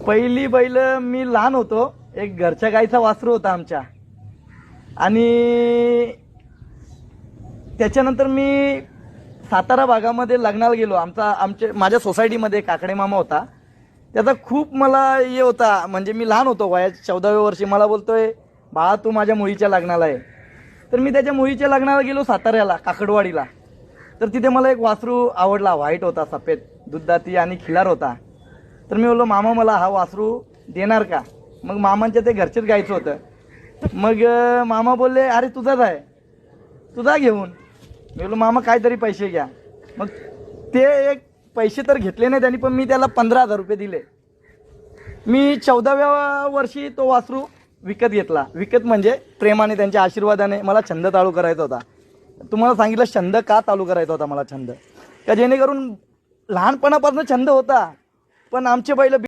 पहिली बैल मी लहान होतो, एक घरच्या गाईचा वासरू होता आमच्या, आणि त्याच्यानंतर मी सातारा भागामध्ये लग्नाला गेलो. माझ्या सोसायटीमध्ये काकडे मामा होता. त्याचा खूप मला हे होता, म्हणजे मी लहान होतो, वयाच्या 14व्या वर्षी. मला बोलतोय, बाळा तू माझ्या मुलीच्या लग्नाला आहे. तर मी त्याच्या मुलीच्या लग्नाला गेलो साताऱ्याला, काकडवाडीला. तर तिथे मला एक वासरू आवडला, व्हाईट होता, सफेद दुधाती आणि खिलार होता. तर मी बोललो, मामा मला हा वासरू देणार का? मग मामांच्या ते घरचेच गायचं होतं. मग मामा बोलले, अरे तुझाच आहे, तुझा घेऊन. मी बोललो, मामा काहीतरी पैसे घ्या. मग ते एक पैसे तर घेतले नाही त्यांनी, पण मी त्याला 15,000 रुपये दिले. मी 14व्या वर्षी तो वासरू विकत घेतला. विकत म्हणजे प्रेमाने, त्यांच्या आशीर्वादाने. मला छंद चालू करायचा होता. तुम्हाला सांगितलं छंद का चालू करायचा होता मला. छंद का जेणेकरून लहानपणापासून छंद होता, पण आमचे बैल